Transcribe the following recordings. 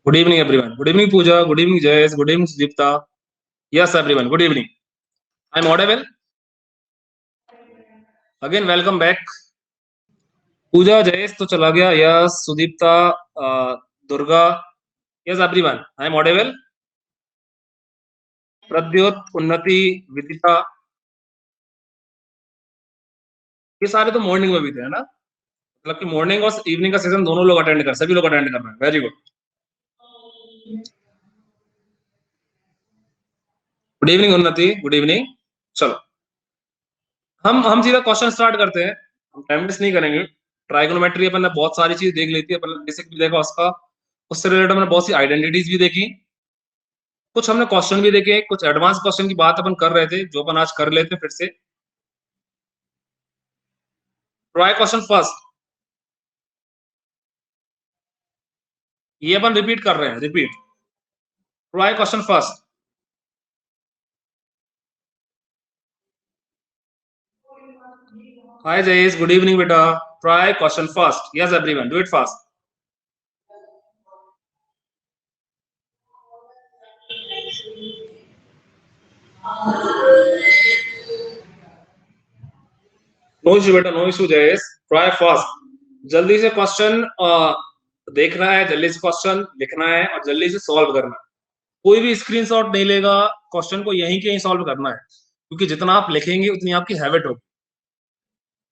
Good evening, everyone. Good evening, Pooja. Good evening, Jayesh. Good evening, Sudipta. Yes, everyone. Good evening. I'm audible. Again, welcome back. Pooja, Jayesh तो चला गया. Yes, Sudipta, Durga. Yes, everyone. I'm audible. Pradyot, उन्नति, विदिता. ये सारे तो morning में भी थे, है ना? मतलब कि मॉर्निंग और इवनिंग का सेशन दोनों लोग अटेंड कर, सभी लोग अटेंड कर रहे हैं. Very good. गुड इवनिंग उन्नति. Good evening. चलो हम सीधा क्वेश्चन स्टार्ट करते हैं. हम टाइम वेस्ट नहीं करेंगे. ट्राइगोनोमेट्री अपन ने बहुत सारी चीज देख ली थी. अपन बेसिक भी देखा उसका. उससे रिलेटेड हमने बहुत सी आइडेंटिटीज भी देखी. कुछ हमने क्वेश्चन भी देखे. कुछ एडवांस क्वेश्चन की बात अपन कर रहे थे जो अपन आज कर लेते हैं फिर से. Try question first. ये अपन रिपीट कर रहे हैं. Repeat. Try question first. Hi Jayesh. Good evening बेटा. Try question first. Yes everyone, do it fast. No issue बेटा, no issue Jayesh. Try fast. जल्दी से क्वेश्चन देखना है, जल्दी से क्वेश्चन लिखना है और जल्दी से सॉल्व करना है. कोई भी स्क्रीनशॉट नहीं लेगा. क्वेश्चन को यहीं के यहीं सॉल्व करना है. क्योंकि जितना आप लिखेंगे उतनी आपकी हैबिट होगी.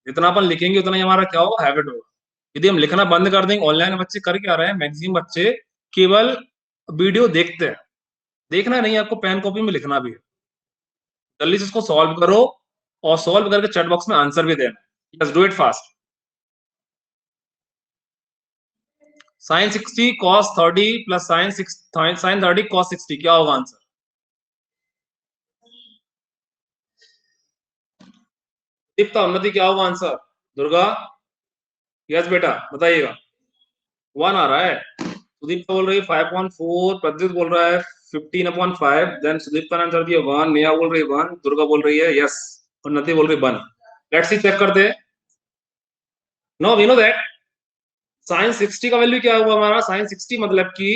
जितना अपन लिखेंगे उतना ही हमारा क्या होगा, हैबिट होगा. यदि हम लिखना बंद कर देंगे, ऑनलाइन बच्चे कर क्या रहे हैं, मैक्सिमम बच्चे केवल वीडियो देखते हैं. देखना नहीं, आपको पेन कॉपी में लिखना भी है. जल्दी से इसको सॉल्व करो और सॉल्व करके चैट बॉक्स में आंसर भी देना. बस do it fast. Sine 60 cos 30 plus sine 30 cos 60 क्या होगा आंसर? दीप्ता, उन्नति, क्या होगा आंसर? दुर्गा. यस बेटा, बताइएगा. 1 आ रहा है. सुदीप बोल रही है 5.4. प्रद्युत बोल रहा है 15/5. देन सुदीप का आंसर दिया 1. नेहा बोल रही है 1. दुर्गा बोल रही है यस. उन्नति बोल रही है 1. लेट्स सी, चेक करते हैं. No we know that sine 60 का वैल्यू क्या हुआ हमारा. साइन 60 मतलब कि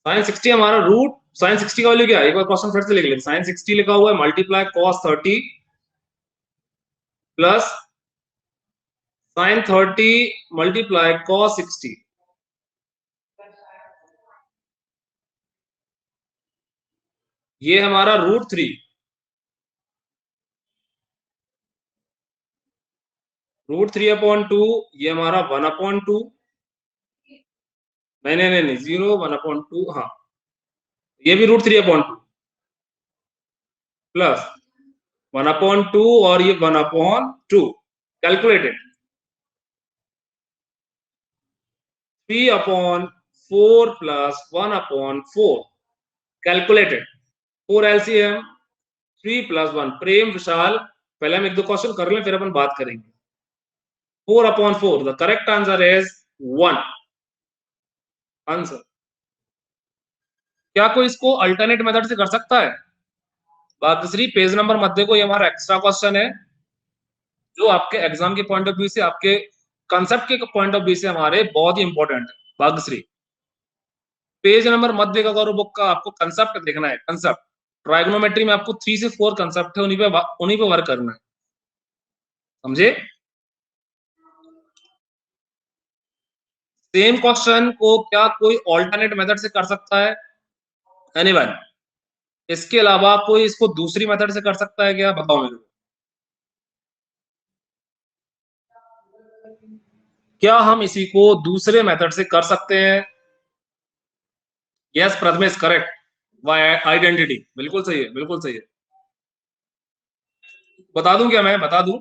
साइन 60 हमारा रूट. साइन 60 का वैल्यू क्या है, एक बार क्वेश्चन फिर से लिख लेते. साइन 60 लिखा हुआ है multiply cos 30 plus sine 30 multiply cos 60. ये हमारा √3. √3/2. ये हमारा 1/2. नहीं नहीं नहीं, 0 1/2. हाँ, ये भी √3/2 प्लस 1/2 और ये 1/2. Calculated 3/4 plus 1/4. Calculated 4 LCM 3 + 1. प्रेम विशाल, पहले हम एक दो क्वेश्चन कर लें फिर अपन बात करेंगे. 4/4. The correct answer is 1. Answer. क्या कोई इसको अल्टरनेट मेथड से कर सकता है? बातश्री, पेज नंबर मत देखो, ये हमारा एक्स्ट्रा क्वेश्चन है जो आपके एग्जाम के पॉइंट ऑफ व्यू से, आपके कंसेप्ट के पॉइंट ऑफ व्यू से हमारे बहुत ही इंपॉर्टेंट है. भाग्यश्री, पेज नंबर मत देखा करो बुक का, आपको कंसेप्ट देखना है. कंसेप्ट. ट्राइगोनोमेट्री में आपको 3 से 4 कंसेप्ट है, उन्हीं पे वर्क करना है. समझे? सेम क्वेश्चन को क्या कोई ऑल्टरनेट मेथड से कर सकता है? एनीवन? इसके अलावा कोई इसको दूसरी मेथड से कर सकता है क्या? बताओ मेरे को. क्या हम इसी को दूसरे मेथड से कर सकते हैं? Yes Prathamesh, correct. Why identity, बिल्कुल सही है, बिल्कुल सही है. बता दूं क्या? मैं बता दूं.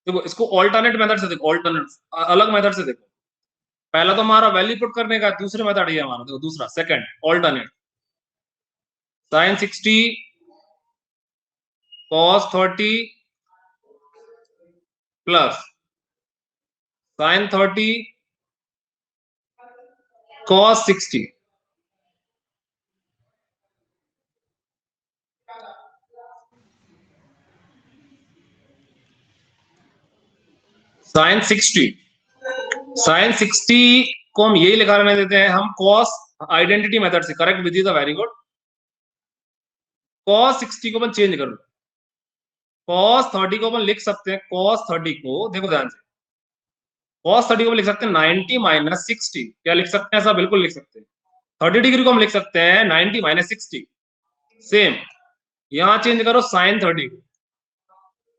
देखो, इसको ऑल्टरनेट मेथड से देखो. ऑल्टरनेट अलग मेथड से देखो. पहला तो हमारा वैल्यू पुट करने का, दूसरे मेथड ये हमारा. देखो दूसरा, second alternate. Sine 60 cos 30 plus sine 30 cos 60. Sine 60, sine 60 को हम यही लिखा रहने देते हैं हम कॉस आइडेंटिटी मेथड से। करेक्ट विधि था, वेरी गुड। कॉस 60 को अपन चेंज कर लो, कॉस 30 को अपन लिख सकते हैं, कॉस 30 को देखो ध्यान से, कॉस 30 को लिख सकते हैं 90 माइनस 60। क्या लिख सकते हैं? ऐसा बिल्कुल लिख सकते हैं। 30 डिग्री को हम लिख सकते हैं 90 माइनस 60। सेम यहां चेंज करो साइन 30 को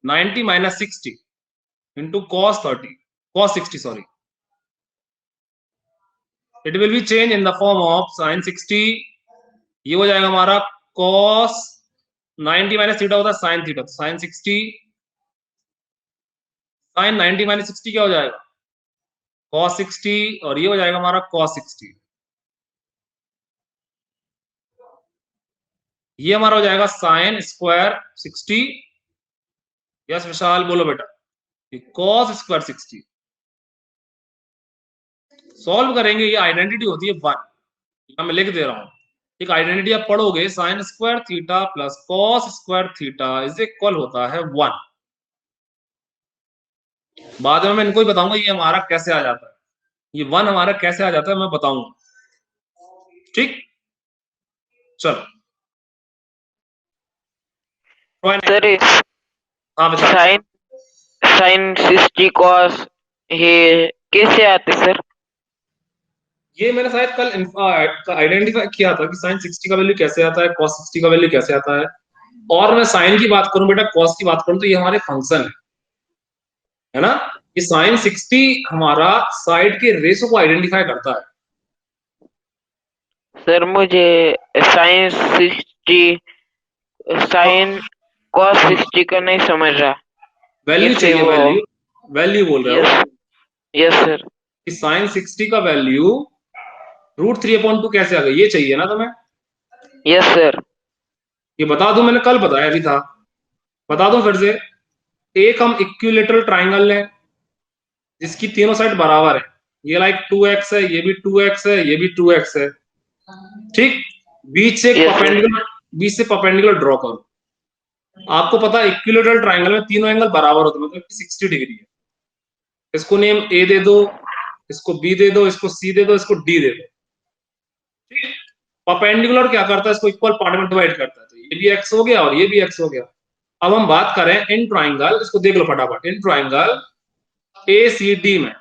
90 minus 60 into cos 30, cos 60 sorry, it will be change in the form of sine 60। ये हो जाएगा हमारा कॉस 90 माइनस थीटा होता है sine theta, sine 60 sine 90 minus 60 क्या हो जाएगा? कॉस 60, और ये हो जाएगा हमारा कॉस 60। ये हमारा हो जाएगा साइन स्क्वायर 60। यस विशाल बोलो बेटा, कॉस स्क्वायर 60। सॉल्व करेंगे, ये आइडेंटिटी होती है 1, मैं लिख दे रहा हूं। एक आइडेंटिटी आप पढ़ोगे, sine square theta plus cos square theta is equal होता है 1। बाद में मैं इनको ही बताऊंगा ये हमारा कैसे आ जाता है, ये 1 हमारा कैसे आ जाता है मैं बताऊंगा। ठीक, चलो सर हाँ बेटा, साइन साइन 60 कॉस ये कैसे आते सर? ये मैंने शायद कल आइडेंटिफाई किया था कि साइन 60 का वैल्यू कैसे आता है, कॉस 60 का वैल्यू कैसे आता है। और मैं साइन की बात करूं बेटा, कॉस की बात करूं, तो ये हमारे फंक्शन है ना। ये साइन 60 हमारा साइड के रेशो को आइडेंटिफाई करता है। सर मुझे साइन 60 साइन कॉस 60 का नहीं समझ रहा। वैल्यू कैसे चाहिए, वो? वैल्यू, वैल्यू बोल रहे हो यस, यस सर। कि साइन 60 का वैल्यू √3/2 कैसे आ गया, ये चाहिए ना तुम्हें। Yes sir. ये बता दूं, मैंने कल बताया भी था, बता दूं फिर से। एक हम इक्विलेटरल ट्राइंगल लें जिसकी तीनों साइड बराबर है, ये लाइक 2x है, ये भी 2x है, ये भी 2x है। ठीक, बीच से एक यस सर। परपेंडिकुलर, बीच से परपेंडिकुलर ड्रॉ करो। आपको पता है इक्विलेटरल ट्राइंगल में तीनों एंगल बराबर होते हैं, मतलब 60 डिग्री है। इसको नेम ए दे दो, इसको बी दे दो, इसको सी दे दो, इसको डी दे दो। ठीक, परपेंडिकुलर क्या करता है, इसको इक्वल पार्ट में डिवाइड करता है, तो ये भी एक्स हो गया और ये भी एक्स हो गया। अब हम बात करें इन ट्राइंगल, इसको देख लो फटाफट, in triangle A C D में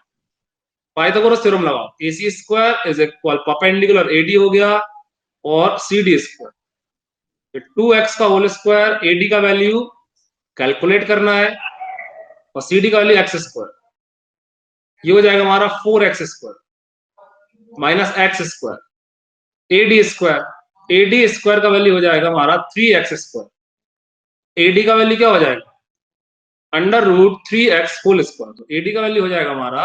पाइथागोरस थ्योरम लगाओ, A C square is equal perpendicular A D हो गया और सी डी स्क्वायर। 2x का होल स्क्वायर, ए डी का वैल्यू कैलकुलेट करना है और सी डी का वैल्यू एक्स स्क्वायर। ये हो जाएगा हमारा 4x square minus X square, A D square, A D square का वैल्यू हो जाएगा हमारा 3x स्क्वायर। ए डी का वैल्यू क्या हो जाएगा? √3x whole square. तो ए डी का वैल्यू हो जाएगा हमारा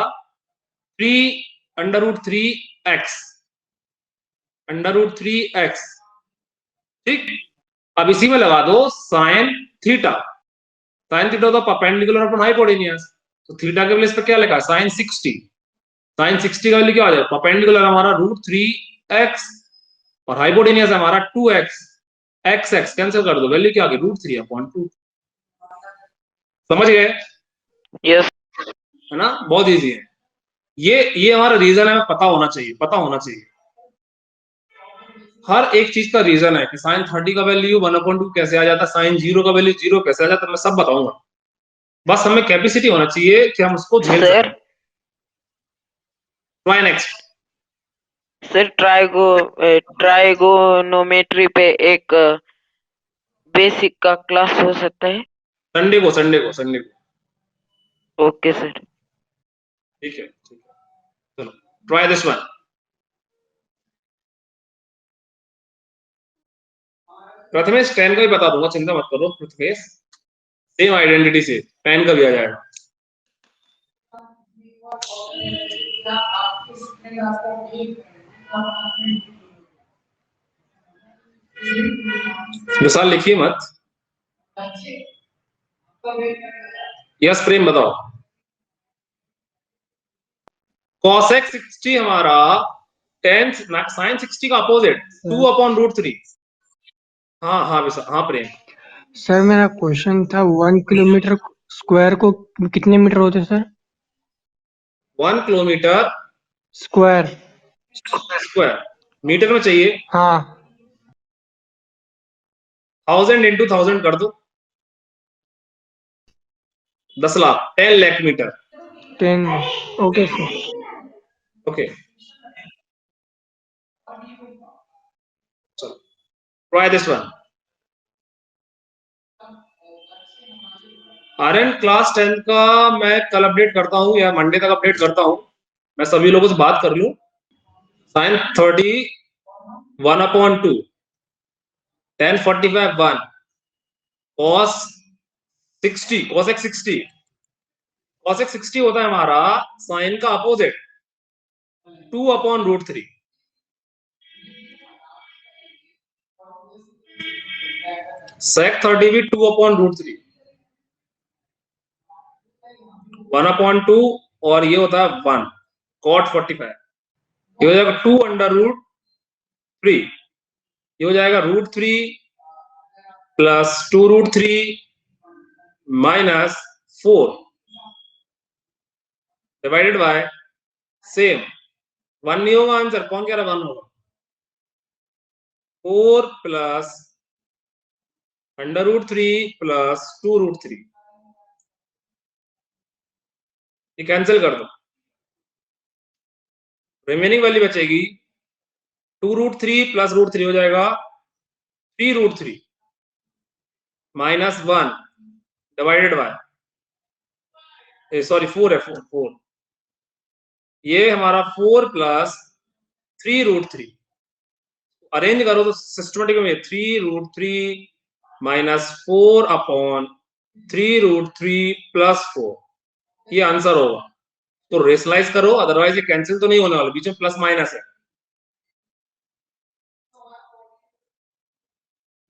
3√3x, √3x। ठीक, अब इसी में लगा दो साइन थीटा, साइन थीटा तो परपेंडिकुलर अपॉन हाइपोटेन्यूस, तो थीटा के प्लेस पे क्या लिखा है? साइन 60। साइन 60 का वैल्यू क्या आ जाएगा? परपेंडिकुलर हमारा √3x और हाइपोटेन्यूस हमारा 2x, एक्स एक्स कैंसिल कर दो, वैल्यू क्या आ गई? √3/2। समझ गए? यस है ना, बहुत इजी है। ये हमारा रीजन है, पता होना चाहिए, पता होना चाहिए। हर एक चीज का रीजन है कि साइन 30 का वैल्यू 1/2 कैसे आ जाता है, साइन 0 का वैल्यू 0 कैसे आ जाता है, मैं सब बताऊंगा। बस हमें कैपेसिटी होना चाहिए कि हम उसको झेल सर। सकें। Try next. सर ट्राइगोनोमेट्री पे एक बेसिक का क्लास हो सकता है? संडे को, संडे को, संडे को। Okay sir. ठीक है, ठीक है, चलो try this one. Prathamesh ten का भी बता दूंगा, चिंता मत करो प्रथमेश, सेम आइडेंटिटी से टेन का भी आ जाएगा। मिसाल लिखिए मत। यस प्रेम बताओ। cosec 60 हमारा टेन साइन 60 का अपोजिट 2/√3। हाँ हाँ हाँ प्रेम। सर मेरा क्वेश्चन था 1 किलोमीटर स्क्वायर को कितने मीटर होते हैं sir? 1 kilometre square. Square, metre में चाहिए। हाँ 1000 इंटू 1000 कर दो, 10 lakh, 10 lakh metre. 10। Okay sir. Okay, चलो try this one. Aryan class 10 का मैं कल अपडेट करता हूँ या मंडे तक अपडेट करता हूँ, मैं सभी लोगों से बात कर लूं। साइन 30 1/2, 1045 1, cos 60, cosec 60, cosec 60 होता है हमारा साइन का अपोजिट 2/√3। sec 30 भी 2/√3, 1/2 और ये होता है 1, cot 45, ये हो जाएगा 2/√3, ये हो जाएगा √3 plus 2√3 minus 4 divided by same 1 नहीं होगा आंसर, कौन कह रहा है 1 होगा? 4 प्लस √3 प्लस 2√3, ये कैंसिल कर दो, रिमेनिंग वैल्यू बचेगी 2√3 प्लस √3 हो जाएगा 3√3 माइनस 1 डिवाइडेड बाय, सॉरी 4 है, 4, ये हमारा 4 प्लस 3√3, अरेंज करो तो सिस्टमेटिक में 3√3 माइनस 4/3√3 प्लस 4, ये आंसर होगा। तो रेशनलाइज करो, अदरवाइज ये कैंसिल तो नहीं होने वाला, बीच में प्लस माइनस है।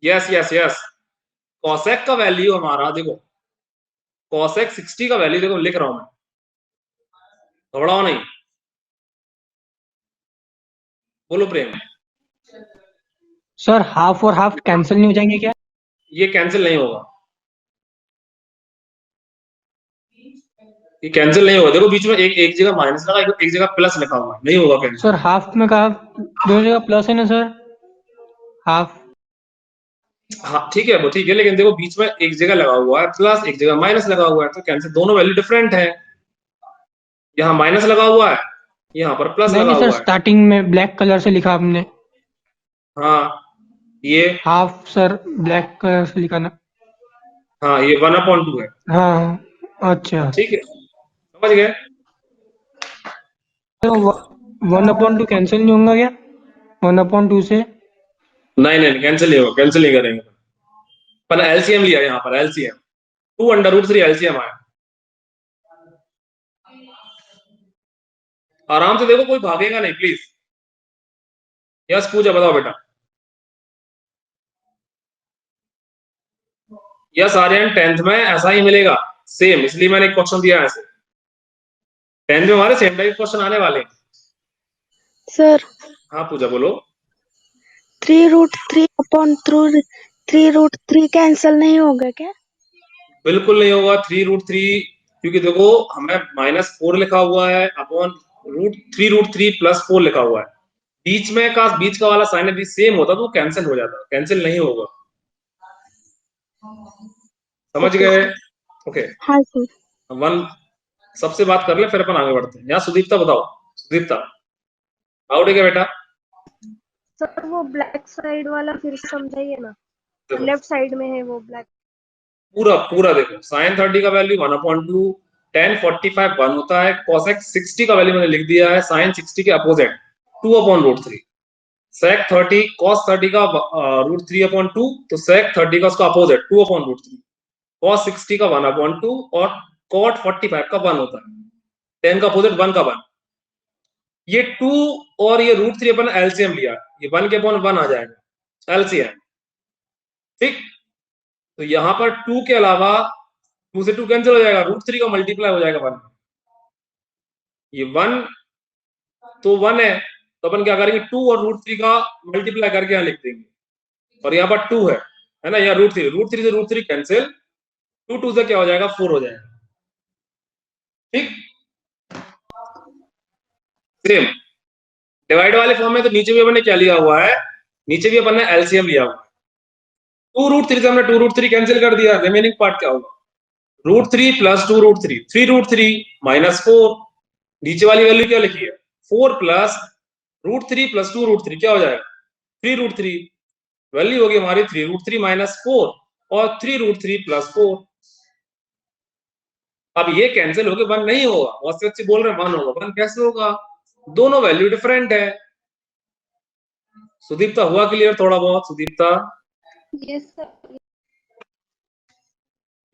यस यस यस, कॉसेक का वैल्यू हमारा देखो, कॉसेक 60 का वैल्यू देखो लिख रहा हूं मैं, घबराओ नहीं, बोलो प्रेम। सर हाफ और हाफ कैंसिल नहीं हो जाएंगे क्या? ये कैंसिल नहीं होगा, ये कैंसिल नहीं होगा, देखो बीच में एक जगह माइनस लगा, एक जगह प्लस लिखा हुआ है, नहीं होगा कैंसिल। सर हाफ में कहा दोनों जगह प्लस है ना सर? हाफ। हाँ ठीक है, वो ठीक है, लेकिन देखो बीच में एक जगह लगा हुआ है प्लस, एक जगह माइनस लगा हुआ है, तो कैंसिल, दोनों वैल्यू डिफरेंट है, यहाँ माइनस लगा हुआ है, यहाँ पर प्लस नहीं लगा नहीं सर, हुआ है। स्टार्टिंग में ब्लैक कलर से लिखा आपने। हाँ ये, हाफ सर ब्लैक कलर से लिखा ना। हाँ ये 1/2 है। हाँ अच्छा। ठीक है, समझ गए। तो 1/2 कैंसिल नहीं होगा क्या? 1/2 से? नहीं नहीं कैंसिल नहीं होगा, कैंसिल नहीं करेंगे, पर एलसीएम लिया यहाँ पर, एलसीएम 2/√3 एलसीएम आया। आराम से देखो, कोई भागेगा नहीं प्लीज। यस पूजा, बताओ बेटा। यस आर्यन, 10th में ऐसा ही मिलेगा सेम, इसलिए मैंने एक क्वेश्चन दिया है ऐसे, 10th में हमारे सेम टाइप क्वेश्चन आने वाले हैं। सर हाँ पूजा बोलो। 3√3 कैंसिल नहीं होगा क्या? बिल्कुल नहीं होगा 3√3, क्योंकि देखो हमें -4 लिखा हुआ है अपॉन √3 प्लस 4 लिखा हुआ है, बीच का वाला साइन यदि सेम होता तो कैंसिल हो जाता, कैंसिल नहीं होगा, समझ ओके गए। सर। ओके, हाँ सर। वन सबसे बात कर ले फिर अपन आगे बढ़ते हैं। यहाँ सुदीप्ता बताओ, सुदीप्ता आउट है क्या बेटा? सर वो ब्लैक साइड वाला फिर से समझाइए ना, देखो लेफ्ट साइड में है वो ब्लैक। पूरा पूरा देखो, साइन 30 का वैल्यू 1/2, 1045 1 होता है, कॉसेक 60 का वैल्यू मैंने लिख दिया है साइन 60 के अपोजिट 2/√3, सेक 30 कॉस 30 का √3/2, तो सेक 30 का उसका अपोजिट 2/√3, कॉस 60 का 1/2 और कॉट 45 का 1 होता है, 10 का अपोजिट 1 का 1, ये 2 और ये √3 अपन एलसीएम लिया, ये 1 के अपॉन 1 आ जाएगा एलसीएम, ठीक। तो यहां पर 2 के अलावा 2 से 2 कैंसिल हो जाएगा, √3 का मल्टीप्लाई हो जाएगा 1, ये 1 तो 1 है, तो अपन क्या करेंगे 2 और √3 का मल्टीप्लाई करके यहां लिख देंगे, और यहाँ पर 2 है ना, यहाँ √3 से √3 कैंसिल, 2 2 से क्या हो जाएगा 4 हो जाएगा, ठीक। सेम डिवाइड वाले फॉर्म में तो नीचे भी अपन ने क्या लिया हुआ है, नीचे भी अपन ने एलसीएम लिया हुआ है। 2√3 से हमने 2√3 कैंसिल कर दिया, रिमेनिंग पार्ट क्या होगा, √3 प्लस 2√3, 3√3 माइनस 4, नीचे वाली वैल्यू क्या लिखी है 4 प्लस √3 प्लस 2√3 क्या हो जाएगा 3√3, वैल्यू होगी हमारी 3√3 माइनस 4 और 3√3 प्लस 4। अब ये कैंसिल होके 1 नहीं होगा, बहुत से बच्चे बोल रहे हैं 1 होगा, 1 कैसे होगा, दोनों वैल्यू डिफरेंट है। सुदीप्ता हुआ क्लियर थोड़ा बहुत, सुदीप्ता यस सर,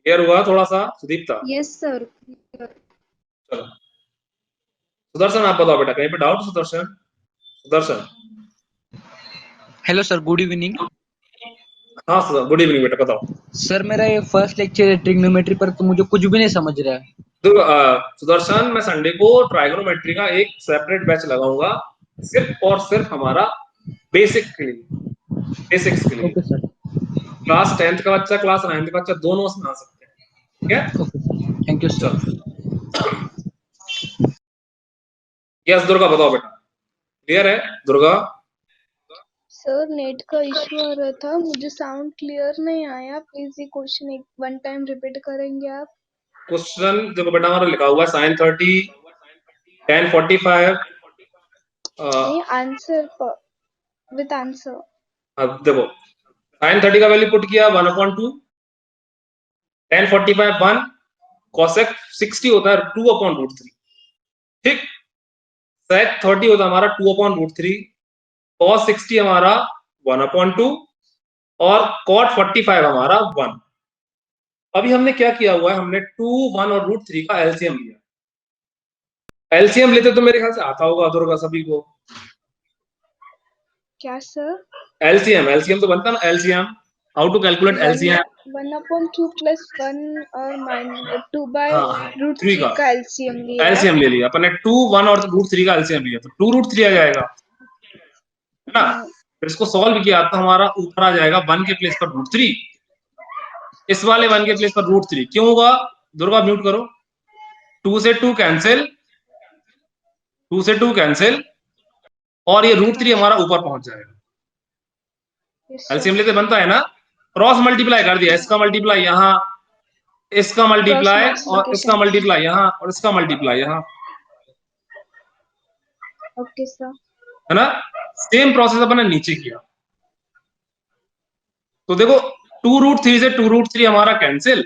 क्लियर हुआ थोड़ा सा सुदीप्ता? Yes sir. चलो सुदर्शन आप बताओ बेटा, कहीं पे doubt Sudarshan? Sudarshan hello sir, good evening. हाँ सर, गुड इवनिंग बेटा, बताओ। सर मेरा ये फर्स्ट लेक्चर है ट्रिग्नोमेट्री पर, तो मुझे कुछ भी नहीं समझ रहा है। तो सुदर्शन मैं संडे को ट्राइगोनोमेट्री का एक सेपरेट बैच लगाऊंगा सिर्फ और सिर्फ हमारा बेसिक के लिए, बेसिक्स के लिए। Okay sir. क्लास 10th का बच्चा, क्लास 9th का बच्चा दोनों उसमें आ सकते हैं, ठीक है? Okay sir, thank you sir. चलो यस दुर्गा बताओ बेटा, क्लियर है दुर्गा? सर नेट का इशू आ रहा था, मुझे साउंड क्लियर नहीं आया, प्लीज ये क्वेश्चन एक वन टाइम रिपीट करेंगे आप? क्वेश्चन देखो बेटा, हमारा लिखा हुआ है sin 30 tan 45। नहीं, आंसर विद आंसर। अब देखो sin 30 का वैल्यू पुट किया 1/2, tan 45 1, cosec 60 होता है 2/√3, ठीक? sec 30 होता है हमारा 2/√3, cos 60 हमारा 1/2 और cot 45 हमारा 1। अभी हमने क्या किया हुआ है, हमने 2, 1 और √3 का एलसीएम लिया। एलसीएम लेते तो मेरे ख्याल से आता होगा दुर्गा सभी को। क्या सर? एलसीएम, एलसीएम तो बनता है ना, LCM, how to calculate LCM? 1/2 plus 1 और -2 बाय हाँ, रूट 3 थ्री का का एलसीएम लिया। एलसीएम ले लिया अपन ने, 2, 1 और √3 का एलसीएम लिया, तो 2√3 आ जाएगा, है ना? फिर इसको सॉल्व किया तो हमारा ऊपर आ जाएगा 1 के प्लेस पर √3, इस वाले 1 के प्लेस पर √3 क्यों होगा? दुर्गा म्यूट करो। 2 से 2 कैंसिल, 2 से 2 कैंसिल, और ये √3 हमारा ऊपर पहुंच जाएगा। एलसीएम लेते बनता है ना, क्रॉस मल्टीप्लाई कर दिया, इसका मल्टीप्लाई यहाँ, इसका मल्टीप्लाई और इसका मल्टीप्लाई यहाँ, और इसका मल्टीप्लाई यहाँ, ओके सर। है ना? सेम प्रोसेस अपन ने नीचे किया। तो देखो 2√3 से 2√3 हमारा कैंसिल,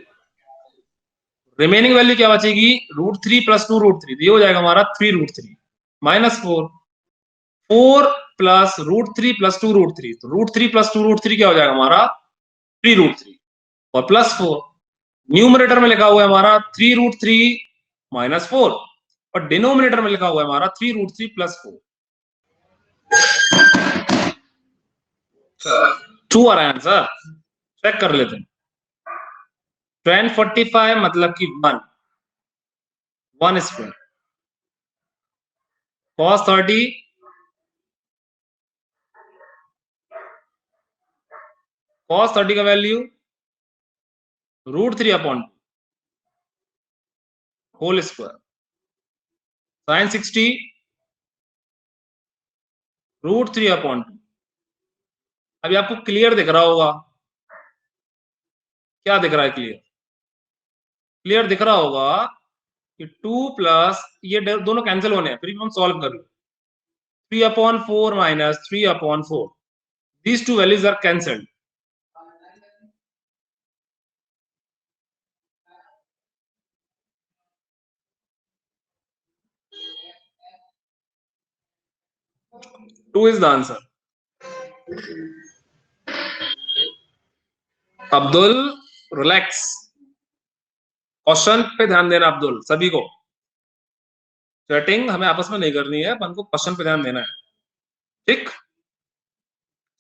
रिमेनिंग वैल्यू क्या बचेगी, √3 प्लस 2√3, ये हो जाएगा हमारा 3√3 माइनस 4, 4 प्लस √3 प्लस 2√3, तो √3 प्लस 2√3 क्या हो जाएगा हमारा 3√3 और प्लस 4। न्यूमरेटर में लिखा हुआ है हमारा 3√3 माइनस 4 और डिनोमिनेटर में लिखा हुआ है हमारा 3√3 प्लस 4। ट्रू आ रहा है आंसर, चेक कर लेते हैं। tan 45 मतलब कि 1 स्क्वायर, cos 30 का वैल्यू √3/2 होल स्क्वायर, sin 60 √3/2। अभी आपको क्लियर दिख रहा होगा, क्या दिख रहा है क्लियर? क्लियर दिख रहा होगा कि 2 प्लस ये दोनों कैंसिल होने हैं, फिर हम सॉल्व कर लो, 3/4 minus 3/4, these two values are cancelled। Two is the answer। Abdul relax, question पे ध्यान देना अब्दुल, सभी को चैटिंग हमें आपस में नहीं करनी है, अपन को क्वेश्चन पे ध्यान देना है, ठीक?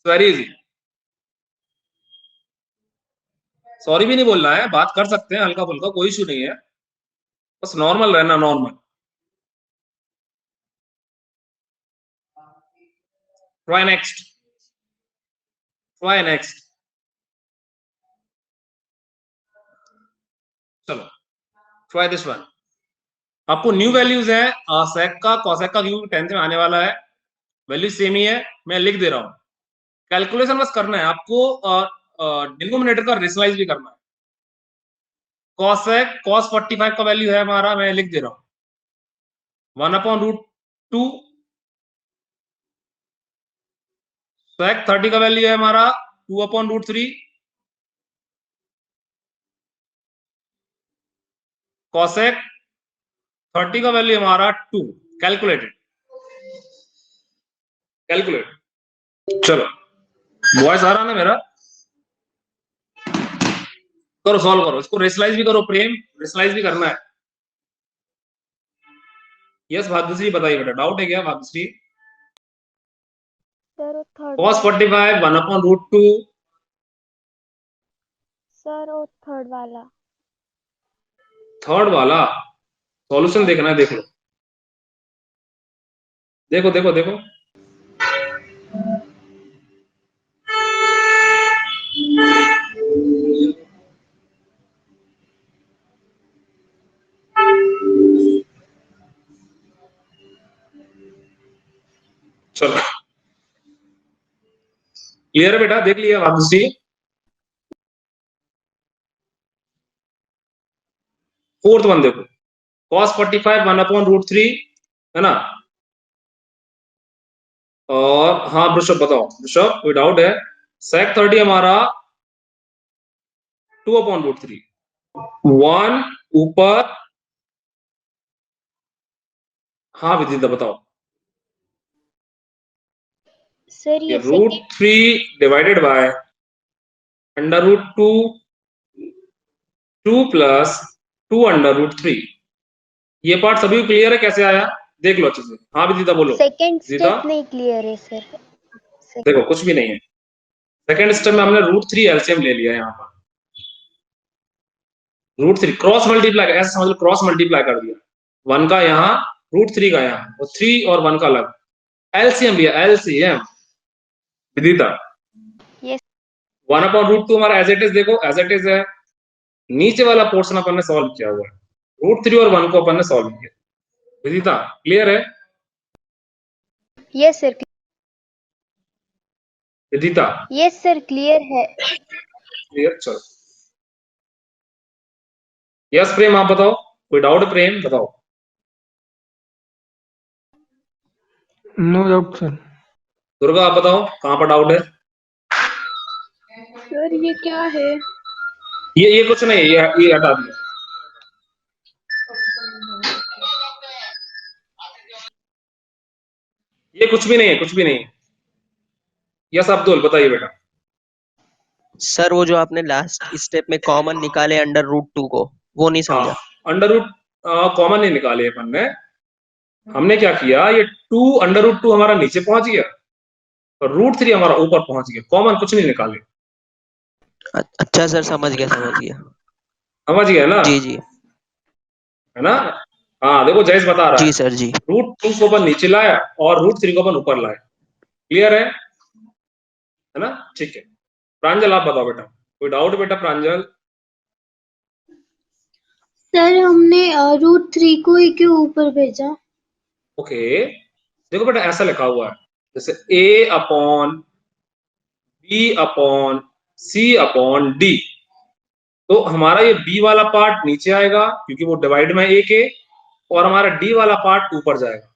वेरी इजी, सॉरी भी नहीं बोलना है, बात कर सकते हैं हल्का फुल्का, कोई इशू नहीं है, बस नॉर्मल रहना, normal. Try next, try next, चलो ट्राई दिस वन। आपको न्यू वैल्यूज है sec का cosec का क्योंकि 10th में आने वाला है, वैल्यू सेम ही है, मैं लिख दे रहा हूं। कैलकुलेशन बस करना है आपको, डिनोमिनेटर का रेशनलाइज भी करना है। cosec cos 45 का वैल्यू है हमारा, मैं लिख दे रहा हूं 1/√2। sec 30 का वैल्यू है हमारा 2/√3। cosec 30 का वैल्यू हमारा 2। कैलकुलेट। चलो वॉइस आ रहा ना मेरा? करो, सॉल्व करो इसको, रेशनलाइज भी करो प्रेम, रेशनलाइज भी करना है। यस भाग्यश्री बताइए बेटा, डाउट है क्या भाग्यश्री? सर वो थर्ड cos 45 1/√2। सर वो थर्ड वाला। थर्ड वाला सॉल्यूशन देखना है, देख लो, देखो देखो देखो। चलो क्लियर है बेटा, देख लिया भाग्यश्री? फोर्थ वन देखो, cos 45 1/√3 है ना। और हाँ वृषभ बताओ, वृषभ कोई डाउट है? sec 30 हमारा 2/√3, 1 ऊपर। हाँ विदिता बताओ। सर ये ये √3 डिवाइडेड बाय √2 2 प्लस 2/√3। ये पार्ट सभी को क्लियर है कैसे आया? देख लो अच्छे से। हाँ विदिता बोलो। सेकंड विदिता स्टेप नहीं क्लियर है सर। देखो कुछ भी नहीं है, सेकंड स्टेप में हमने √3 एलसीएम ले लिया है यहाँ पर। √3 क्रॉस मल्टीप्लाई, ऐसे समझ लो क्रॉस मल्टीप्लाई कर दिया, 1 का यहाँ √3 का यहाँ, और 3 और 1 का अलग, एलसीएम लिया, एलसीएम। विदिता यस 1/√2 हमारा एज इट इज, देखो एज इट इज है, नीचे वाला पोर्शन अपन ने सॉल्व किया हुआ है, √3 और 1 को अपन ने सॉल्व किया। विदिता क्लियर है? Yes sir. Vidita yes sir clear है। क्लियर? चलो यस प्रेम आप बताओ, कोई डाउट है प्रेम बताओ? No doubt sir. दुर्गा आप बताओ कहां पर डाउट है? सर ये क्या है? ये कुछ नहीं है, ये हटा दिया। ये कुछ भी नहीं है, कुछ भी नहीं है। यस अब्दुल बताइए बेटा। सर वो जो आपने लास्ट स्टेप में कॉमन निकाले √2 को, वो नहीं हाँ समझा। √, कॉमन नहीं निकाले अपन ने, हमने क्या किया, ये 2 √2 हमारा नीचे पहुंच गया और √3 हमारा ऊपर पहुंच गया, कॉमन कुछ नहीं निकाले। अच्छा सर समझ गया समझ गया। समझ गया ना? जी जी। है ना? हाँ देखो जयेश बता रहा है, जी सर जी। √2 को अपन नीचे लाया और √3 को अपन ऊपर लाया। क्लियर है ना? ठीक है। प्रांजल आप बताओ बेटा, कोई डाउट बेटा प्रांजल? सर हमने √3 को ए के ऊपर भेजा। ओके देखो बेटा ऐसा लिखा हुआ है, जैसे A/B/C/D, तो हमारा ये B वाला पार्ट नीचे आएगा क्योंकि वो डिवाइड में A के, और हमारा D वाला पार्ट ऊपर जाएगा।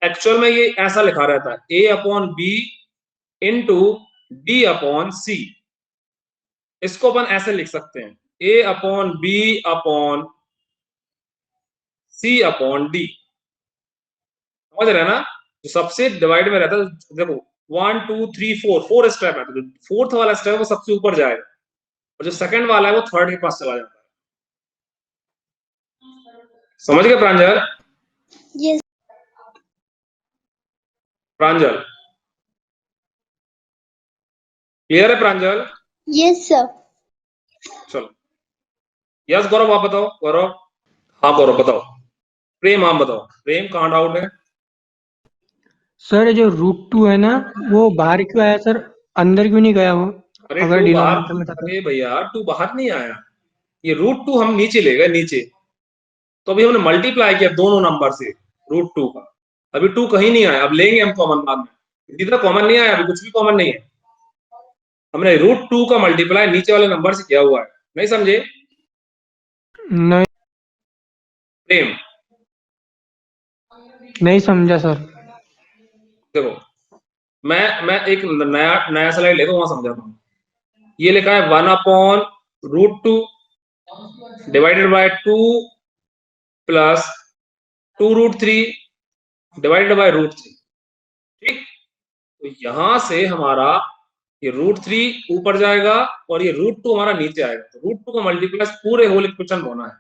एक्चुअल में ये ऐसा लिखा रहता है A/B इंटू D/C। इसको अपन ऐसे लिख सकते हैं A/B/C/D। समझ रहे हैं ना? जो सबसे डिवाइड में रहता है, देखो 1 2 3 4 स्टेप है, तो फोर्थ वाला स्टेप है वो सबसे ऊपर जाएगा, और जो सेकंड वाला है वो थर्ड के पास चला जाता है। समझ गए प्रांजल? यस प्रांजल क्लियर है प्रांजल? Yes sir. चलो यस गौरव आप बताओ, गौरव। हाँ गौरव बताओ। प्रेम आप बताओ, प्रेम कहाँ डाउट है? सर जो √2 है ना, वो बाहर क्यों आया सर? अंदर क्यों नहीं गया वो? अरे अगर 2 बाहर, डिनोमिनेटर में था तो। अरे भैया 2 बाहर नहीं आया, ये √2 हम नीचे ले गए, नीचे तो अभी हमने मल्टीप्लाई किया दोनों नंबर से √2 का, अभी 2 कहीं नहीं आया, अब लेंगे हम कॉमन बाद में, इधर कॉमन नहीं आया, अभी कुछ भी कॉमन नहीं है, हमने √2 का मल्टीप्लाई नीचे वाले नंबर से किया हुआ है, नहीं समझे नहीं प्रेम? नहीं समझा सर। देखो मैं एक नया स्लाइड लेता हूँ, वहां समझाता हूँ। ये लिखा है 1/√2 divided by 2 plus 2√3 divided by √3, ठीक। तो यहां से हमारा ये √3 ऊपर जाएगा और ये √2 हमारा नीचे आएगा, तो √2 का मल्टीप्लाई पूरे होल इक्वेशन में होना है,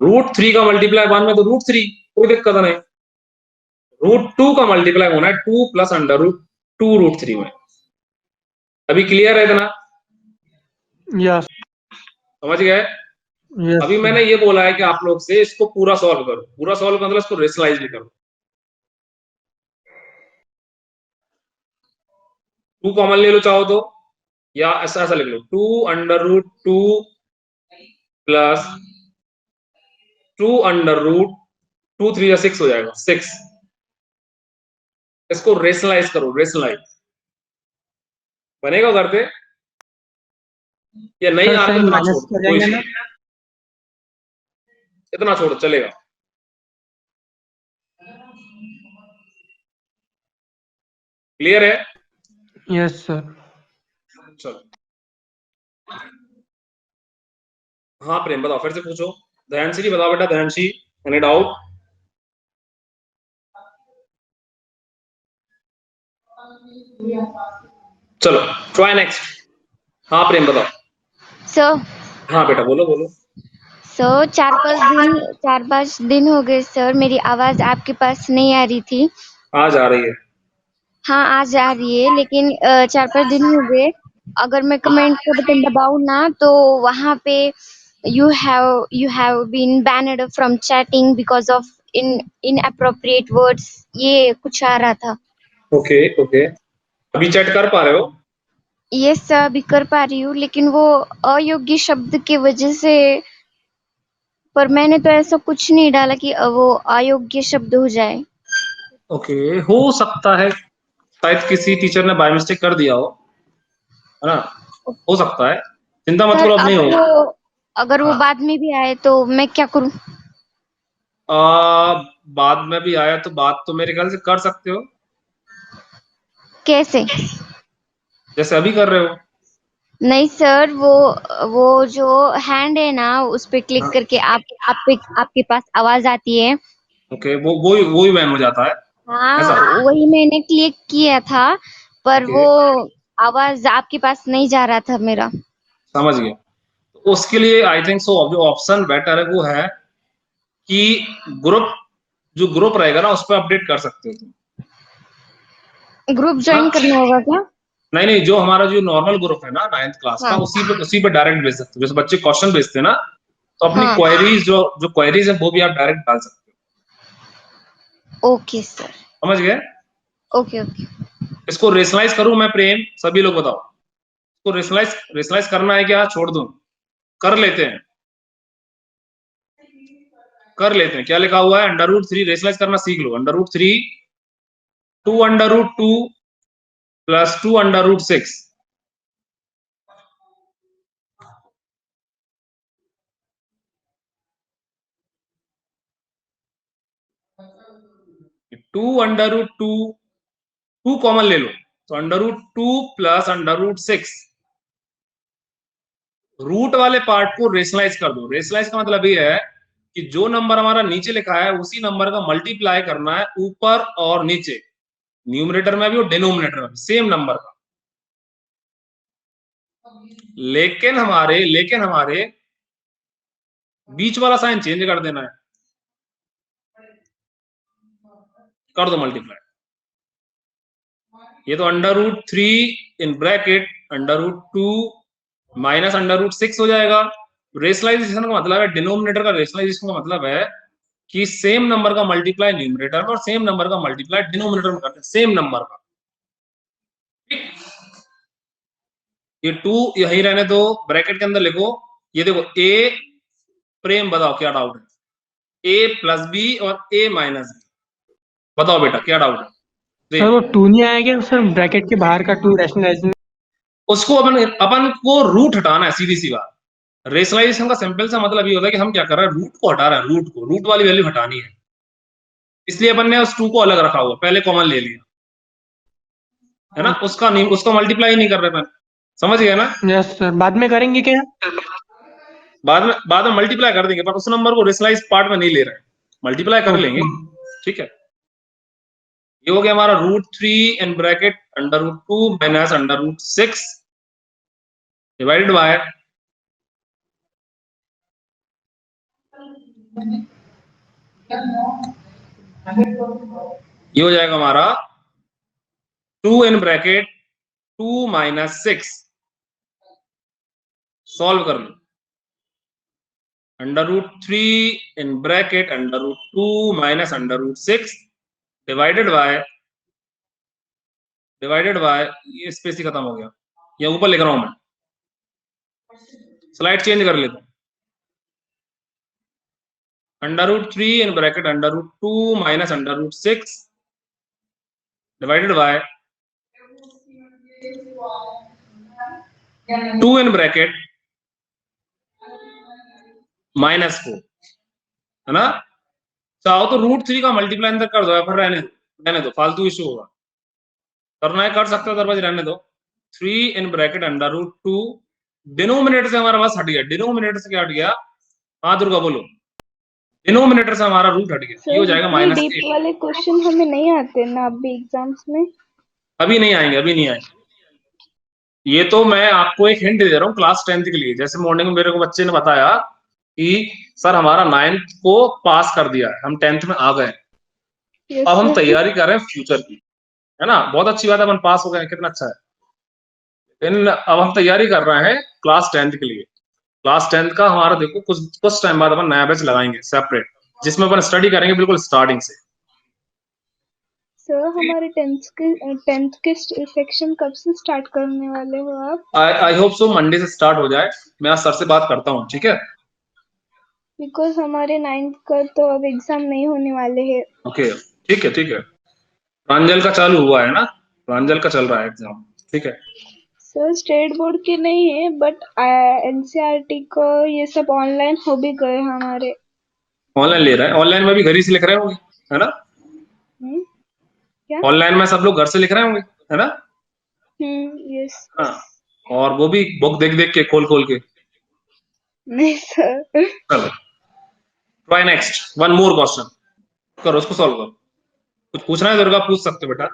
√3 का मल्टीप्लाई 1 में तो √3, कोई दिक्कत नहीं, √2 का मल्टीप्लाई होना है 2 प्लस √2 √3 में। अभी क्लियर है इतना? यस समझ गए? यस अभी मैंने ये बोला है कि आप लोग से इसको पूरा सॉल्व करो, पूरा सॉल्व कर, मतलब इसको रेशनलाइज भी करो। 2 कॉमन ले लो चाहो तो, या ऐसा ऐसा लिख लो 2√2 प्लस 2√2 3 या 6 हो जाएगा 6, इसको रेशनलाइज करो, रेशनलाइज बनेगा करते, या नहीं सर आ रहा तो साइन इतना माइनस छोड़, कर कोई जाएंगे इशू ना। नहीं, इतना छोड़ो चलेगा। क्लियर है? Yes sir. चलो हाँ प्रेम बताओ, फिर से पूछो। दयांशी बताओ बेटा, दयांशी एनी डाउट? चलो ट्राई नेक्स्ट। हाँ प्रेम बताओ। सर हाँ बेटा बोलो बोलो। सर 4-5 दिन हो गए सर, मेरी आवाज आपके पास नहीं आ रही थी। आज आ रही है। हाँ आज आ रही है, लेकिन 4-5 दिन हो गए, अगर मैं कमेंट का बटन दबाऊं ना तो वहां पे you have been banned from chatting because of inappropriate words, ये कुछ आ रहा था। ओके ओके, अभी चैट कर पा रहे हो? ये सर अभी कर पा रही हूँ, लेकिन वो अयोग्य शब्द की वजह से, पर मैंने तो ऐसा कुछ नहीं डाला कि वो अयोग्य शब्द हो जाए। ओके, हो सकता है शायद किसी टीचर ने बाय मिस्टेक कर दिया हो, है ना, हो सकता है, चिंता मत सर करो, अब नहीं अब होगा। वो अगर वो हाँ बाद में भी आए तो मैं क्या करूँ? बाद में भी आया तो बात तो मेरे ख्याल से कर सकते हो, कैसे? जैसे अभी कर रहे हो। नहीं सर, वो जो हैंड है ना, उस पे क्लिक हाँ करके आपके पास आवाज आती है। ओके, वो ही बैन हो जाता है हाँ ऐसा। वही मैंने क्लिक किया था, पर ओके वो आवाज आपके पास नहीं जा रहा था मेरा। समझ गया, तो उसके लिए आई थिंक सो जो ऑप्शन बेटर है वो है कि ग्रुप, जो ग्रुप रहेगा ना उस पर अपडेट कर सकते हो तुम। ग्रुप हाँ ज्वाइन करना होगा क्या? नहीं नहीं, जो हमारा जो नॉर्मल ग्रुप है ना 9th क्लास का, हाँ उसी पे डायरेक्ट भेज सकते हो, जैसे बच्चे क्वेश्चन भेजते हैं ना, तो अपनी हाँ। क्वेरीज जो क्वेरीज है वो भी आप डायरेक्ट डाल सकते ओके सर। हो, समझ गए? Okay okay. इसको रेशनलाइज करूं मैं प्रेम, सभी लोग बताओ, इसको रेशनलाइज रेशनलाइज करना है क्या छोड़ दूं? कर लेते हैं, कर लेते हैं। क्या लिखा हुआ है? √3 रेशनलाइज करना सीख लो। √3 2√2 प्लस 2√6, 2√2, 2 कॉमन ले लो, तो √2 प्लस √6, रूट वाले पार्ट को रेशनलाइज कर दो। रेशनलाइज का मतलब ये है कि जो नंबर हमारा नीचे लिखा है उसी नंबर का मल्टीप्लाई करना है ऊपर और नीचे, न्यूमरेटर में भी और डिनोमिनेटर में भी सेम नंबर का। लेकिन हमारे बीच वाला साइन चेंज कर देना है, कर दो मल्टीप्लाई। ये तो √3 इन ब्रैकेट √2 माइनस √6 हो जाएगा। रेशनलाइजेशन का मतलब है, डिनोमिनेटर का रेशनलाइजेशन का मतलब है कि सेम नंबर का मल्टीप्लाई न्यूमरेटर में और सेम नंबर का मल्टीप्लाई डिनोमिनेटर में करते हैं, सेम नंबर का। ठीक, ये 2 यहीं रहने दो, ब्रैकेट के अंदर लिखो। ये देखो ए, प्रेम बताओ क्या डाउट है? a प्लस बी और a माइनस बी। बताओ बेटा क्या डाउट है? सर वो 2 नहीं आएगा सर, ब्रैकेट के बाहर का 2 रैशनलाइजेशन। उसको अपन को रूट हटाना है, सीधी सी बात। रेशनलाइजेशन का सिंपल सा मतलब ये होता है कि हम क्या कर रहे हैं, रूट को हटा रहे हैं, रूट वाली वैल्यू हटानी है, इसलिए अपन ने उस 2 को अलग रखा हुआ, पहले कॉमन ले लिया है ना, उसका नहीं, उसको मल्टीप्लाई नहीं कर रहे अपन, समझ गए ना? यस सर, बाद में करेंगे क्या? बाद में मल्टीप्लाई कर देंगे, पर उस नंबर को रेशनलाइज पार्ट में नहीं ले रहे हैं, मल्टीप्लाई कर लेंगे, ठीक है। ये हो गया हमारा √3 in bracket √2 minus √6 divided by ये हो जाएगा हमारा 2 इन ब्रैकेट 2 माइनस 6, सॉल्व कर लो, √3 in bracket √2 minus √6 divided by ये स्पेस ही खत्म हो गया, या ऊपर लिख रहा हूं मैं, स्लाइड चेंज कर लेता हूं, √3 in bracket √2 minus √6 divided by 2 in bracket -4, है ना। चाहो तो √3 का मल्टीप्लाई अंदर कर दो, या फिर रहने दो, फालतू इशू होगा, करना है कर सकते हो, अदरवाइज रहने दो। 3 इन ब्रैकेट √2, डिनोमिनेटर से हमारा बस हट गया, डिनोमिनेटर से क्या हट गया? हाँ दुर्गा बोलो, डिनोमिनेटर से हमारा रूट हट गया, ये हो सर जाएगा इतने डीप -8। वाले क्वेश्चन हमें नहीं आते ना अभी एग्जाम्स में। अभी नहीं आएंगे। ये तो मैं आपको एक हिंट दे रहा हूँ क्लास 10th के लिए। जैसे मॉर्निंग में मेरे को बच्चे ने बताया कि सर हमारा 9th को पास कर दिया है, हम 10th में आ गए, यस अब हम सर। तैयारी कर रहे हैं फ्यूचर की, है ना, बहुत अच्छी बात है, अपन पास हो गए, कितना अच्छा है। लेकिन अब हम तैयारी कर रहे हैं क्लास 10th के लिए। क्लास 10th का हमारा देखो कुछ टाइम बाद अपन नया बैच लगाएंगे सेपरेट, जिसमें अपन स्टडी करेंगे बिल्कुल स्टार्टिंग से। सर हमारे 10th के सेक्शन कब से स्टार्ट करने वाले हो आप? आई होप सो मंडे से स्टार्ट हो जाए, मैं आज सर से बात करता हूँ, ठीक है। बिकॉज हमारे 9th का तो अब एग्जाम नहीं होने वाले हैं। ओके ठीक है। प्रांजल का चालू हुआ है ना, प्रांजल का चल रहा है एग्जाम, ठीक है। सर स्टेट बोर्ड के नहीं है, बट एनसीईआरटी को ये सब ऑनलाइन हो भी गए हमारे। ऑनलाइन ले रहा है, ऑनलाइन में भी घर ही से लिख रहे होंगे, है ना। क्या? ऑनलाइन में सब लोग घर से लिख रहे होंगे, है ना। यस। हाँ, और वो भी बुक देख देख के, खोल के। नहीं सर। चलो try next, one more question करो, उसको सॉल्व करो। कुछ पूछना है दुर्गा, पूछ सकते हो बेटा।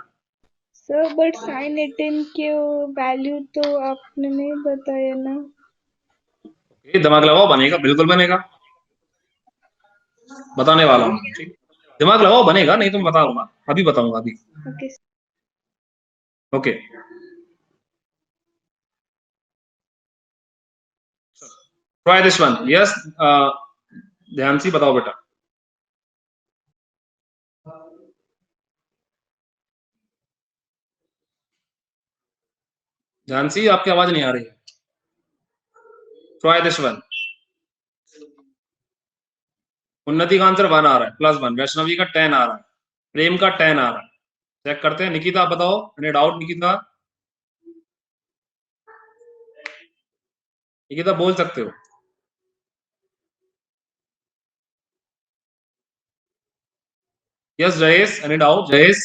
सर बट साइन 18 के वैल्यू तो आपने नहीं बताया ना। ये दिमाग लगाओ, बनेगा, बिल्कुल बनेगा, बताने वाला हूँ, ठीक। दिमाग लगाओ, बनेगा, नहीं तो मैं बताऊंगा, अभी बताऊंगा अभी। Okay. Okay try this one. Yes ध्यान से बताओ बेटा। ध्यान से, आपकी आवाज नहीं आ रही है। Try this one. उन्नति का आंसर 1 आ रहा है, +1। वैष्णवी का 10 आ रहा है, प्रेम का 10 आ रहा है। चेक करते हैं। निकिता आप बताओ, एनी डाउट निकिता? निकिता बोल सकते हो। Yes Jayesh, any doubt Jayesh?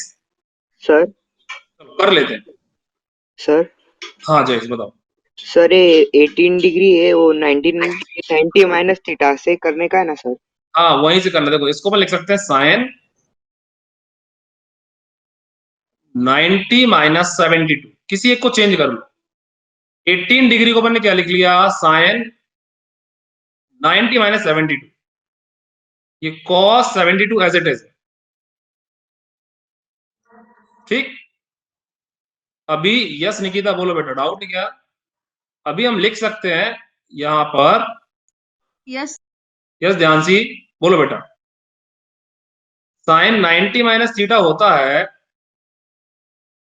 Sir कर लेते हैं। सर हाँ जयेश बताओ। सर ये 18 डिग्री है, वो 90 माइनस थीटा से करने का है ना सर? हाँ वहीं से करना। देखो इसको अपन लिख सकते हैं साइन 90 माइनस 72, किसी एक को चेंज कर लो। 18 डिग्री को अपन ने क्या लिख लिया, साइन 90 माइनस 72, ये cos 72 एज इट इज, ठीक। अभी यस निकिता बोलो बेटा, डाउट नहीं क्या? अभी हम लिख सकते हैं यहां पर, यस यस ध्यान से बोलो बेटा, साइन 90 माइनस थीटा होता है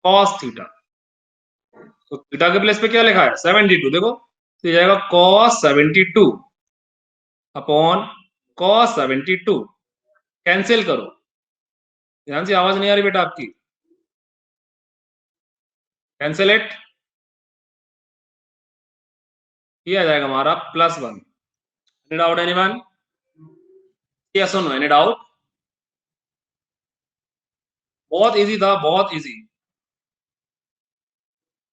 cos थीटा, तो थीटा के प्लेस पे क्या लिखा है 72, देखो तो जाएगा cos 72 अपॉन cos 72, कैंसिल करो, ध्यान से, आवाज नहीं आ रही बेटा आपकी, कैंसिल इट, ये आ जाएगा हमारा +1। Any doubt anyone? यस और नो, एनी डाउट? बहुत इजी था, बहुत इजी।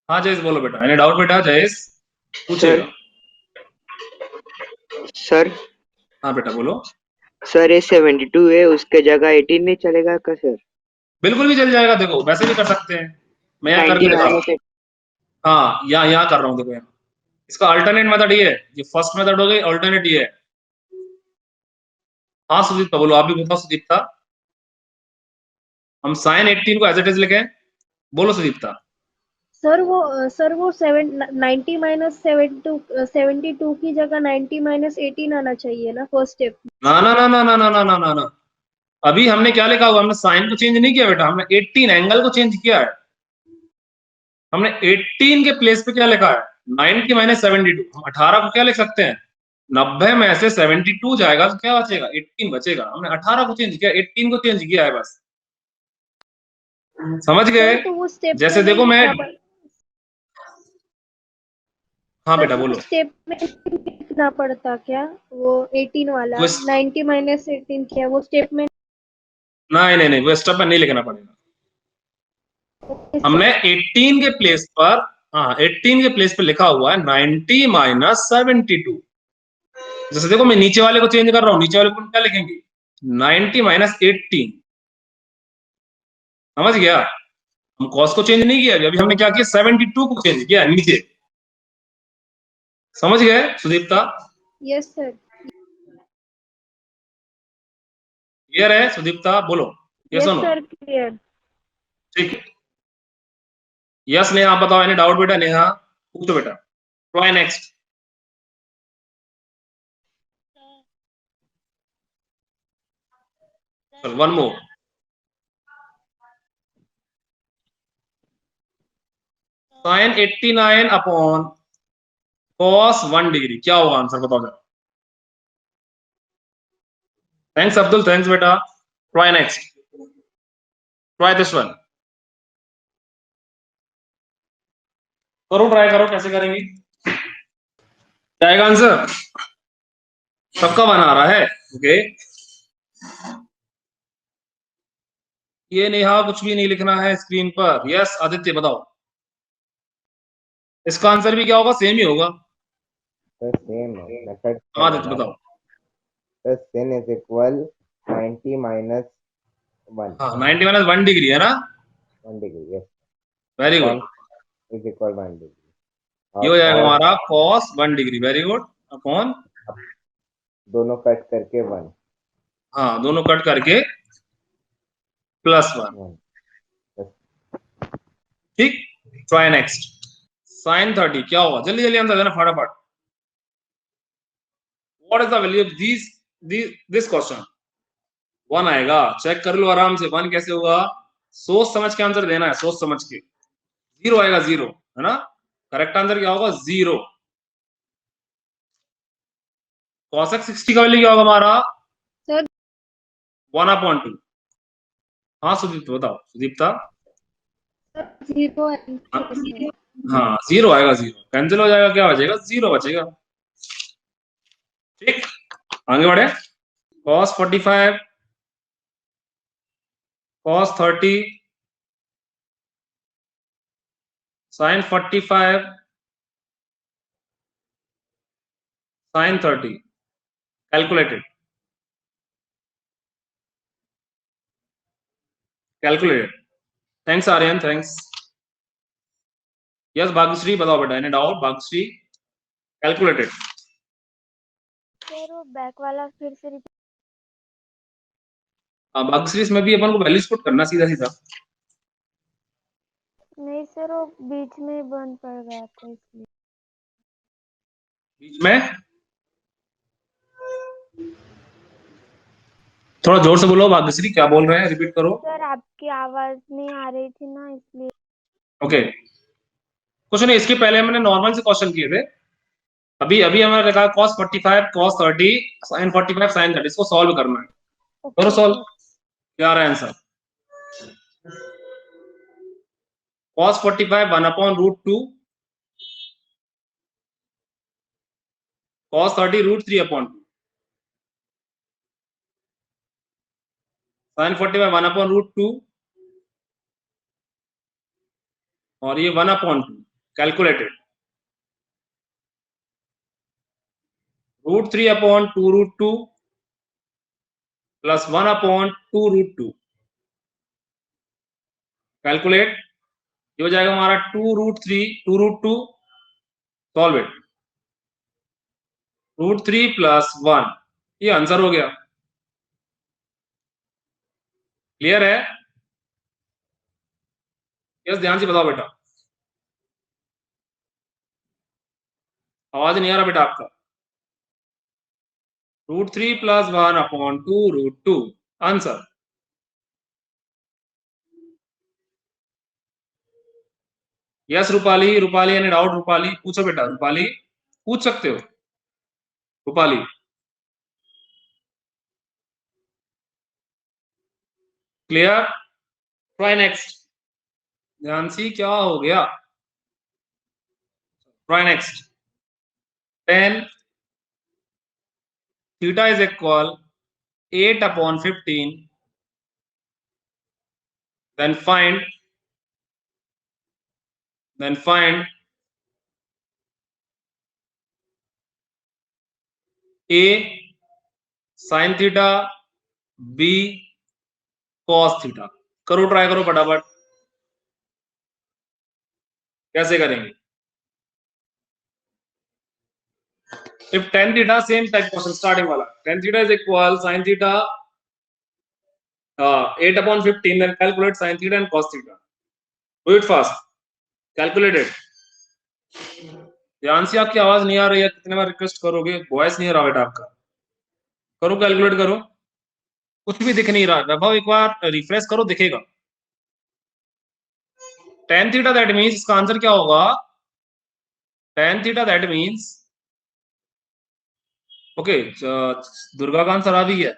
हाँ जयेश बोलो बेटा, एनी डाउट बेटा? जयेश पूछेगा। सर हाँ बेटा बोलो। सर ये 72 है, उसके जगह 18 नहीं चलेगा क्या सर? बिल्कुल भी चल जाएगा, देखो वैसे भी कर सकते हैं, मैं यहाँ 90 करके दिखा रहा हूँ। माइनस हाँ यहाँ कर रहा हूँ, देखो यहाँ इसका अल्टरनेट मेथड ये है, ये फर्स्ट मेथड हो गई, अल्टरनेट ये है। हाँ सुदीप्ता बोलो, आप भी बताओ सुदीप्ता। हम sin 18 को एज इट इज लिखें, बोलो सुदीप्ता। सर वो 90 माइनस 72 की जगह 90 माइनस 18 आना चाहिए ना फर्स्ट स्टेप। ना ना ना ना ना ना ना ना ना ना, अभी हमने क्या लिखा हुआ, हमने साइन को चेंज नहीं किया बेटा, हमने 18 एंगल को चेंज किया है। हमने 18 के प्लेस पे क्या लिखा है, 90 माइनस 72। हम 18 को क्या लिख सकते हैं, 90 में से 72 जाएगा तो क्या बचेगा, 18 बचेगा। हमने 18 को चेंज किया, 18 को चेंज किया है बस, समझ गए? तो वो स्टेप जैसे देखो मैं, हाँ बेटा बोलो। स्टेप में लिखना पड़ता क्या वो 18 वाला, 90 माइनस 18 क्या वो स्टेप में? नहीं नहीं नहीं, वो स्टेप में नहीं लिखना पड़ेगा। हमने 18 के प्लेस पर, हाँ 18 के प्लेस पर लिखा हुआ है 90 माइनस 72। जैसे देखो मैं नीचे वाले को चेंज कर रहा हूं, नीचे वाले को क्या लिखेंगे, 90 माइनस 18। समझ गया? हम कॉस को चेंज नहीं किया अभी हमने क्या किया, 72 को चेंज किया नीचे। समझ गए सुदीप्ता? Yes sir. क्लियर है सुदीप्ता? बोलो यस और नो। Sir clear. ठीक है, यस नेहा आप बताओ, एनी डाउट बेटा? नेहा पूछो बेटा, ट्राई नेक्स्ट। चल one more. Sine 89 upon cos 1 degree, क्या होगा आंसर बताओ जरा। थैंक्स अब्दुल, थैंक्स बेटा। Try next, try this one. करो, ट्राई करो, कैसे करेंगे? क्या आएगा आंसर? सबका बना रहा है, ओके। ये नेहा कुछ भी नहीं लिखना है स्क्रीन पर। यस आदित्य बताओ, इसका आंसर भी क्या होगा, सेम ही होगा। सेम है मेथड। आदित्य बताओ। sin is equal 90 minus 1। हाँ 90 माइनस 1 डिग्री है ना, 1 degree, yes. Very good. Is equal 1 degree. ये हो जाएगा हमारा cos 1 degree, very good, upon, दोनों कट करके 1। हाँ दोनों कट करके +1। ठीक, ट्राई नेक्स्ट। sin 30 क्या होगा, जल्दी जल्दी आंसर देना फटाफट। What is the value of this question? 1 आएगा, चेक कर लो आराम से, 1 कैसे होगा, सोच समझ के आंसर देना है, सोच समझ के। 0 आएगा, 0 है ना, करेक्ट आंसर क्या होगा, 0। cosec 60 का वैल्यू क्या होगा हमारा, सर 1/2। हाँ सुदीप्त बताओ, सुदीप्ता। 0 हाँ 0 आएगा, 0 कैंसिल हो जाएगा, क्या बचेगा, 0 बचेगा। ठीक, आगे बढ़े। cos 45, cos 30, sin 45, sin 30, calculated, calculated। Thanks Aryan, thanks. Yes Bhagyashree बताओ बेटा, any doubt Bhagyashree? Calculated. Sir वो बैक वाला फिर से repeat- भाग्यश्री इसमें भी अपन को वैल्यूज पुट करना सीधा सीधा। नहीं सर वो बीच में ही बंद पड़ गया था इसलिए। बीच में थोड़ा जोर से बोलो भाग्यश्री, क्या बोल रहे हैं, रिपीट करो। सर आपकी आवाज नहीं आ रही थी ना इसलिए। ओके, कुछ नहीं, इसके पहले हमने नॉर्मल से क्वेश्चन किए थे। अभी अभी हमारे रखा cos 45, cos 30, sin 45, sin 30, इसको सॉल्व करना है। करो सॉल्व, क्या आ रहा है आंसर? cos 45 1/√2, cos 30 √3/2, sin 45 1/√2 और ये 1/2 कैलकुलेटेड, √3/2√2 प्लस 1/2√2 कैलकुलेट, ये हो जाएगा हमारा 2√2, सॉल्व इट, √3 प्लस 1, ये आंसर हो गया। क्लियर है? यस, ध्यान से बताओ बेटा, आवाज नहीं आ रहा बेटा आपका। √3 plus 1/2√2 answer. Yes Rupali, Rupali any doubt? Rupali पूछो बेटा, रूपाली पूछ सकते हो, रूपाली। क्लियर? ट्राई नेक्स्ट, ध्यान सी क्या हो गया? Try next, 10 theta is equal 8/15, then find a sin theta, b cos theta. करो, ट्राई करो फटाफट, कैसे करेंगे? if tan theta, same type question starting वाला, tan theta is equal sin theta 8/15, then calculate sin theta and cos theta. Do it fast, calculate it। ध्यान से, आपकी आवाज नहीं आ रही है, कितने बार रिक्वेस्ट करोगे? वॉइस नहीं आ रहा बेटा आपका, करो कैलकुलेट करो, कुछ भी दिख नहीं रहा। वैभव एक बार रिफ्रेश करो, दिखेगा। tan थीटा दैट मींस, इसका आंसर क्या होगा? tan theta that means, okay, Durga का आंसर आ भी है,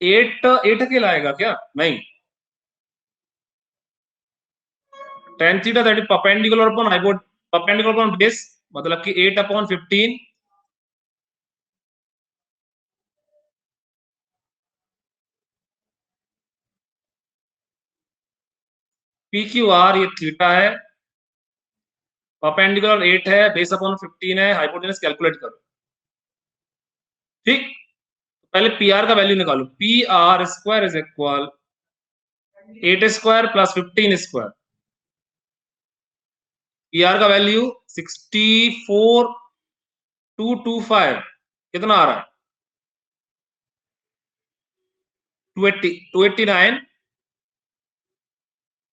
8 अकेला आएगा क्या? नहीं, tan theta that is perpendicular upon perpendicular upon base, मतलब कि 8/15 PQR, ये थीटा है, परपेंडिकुलर 8 है, बेस अपॉन 15 है, हाइपोटेनस कैलकुलेट करो। ठीक, पहले PR का वैल्यू निकालो, PR square is equal 8 square plus 15 square. PR का वैल्यू 64,225, कितना आ रहा है? 289।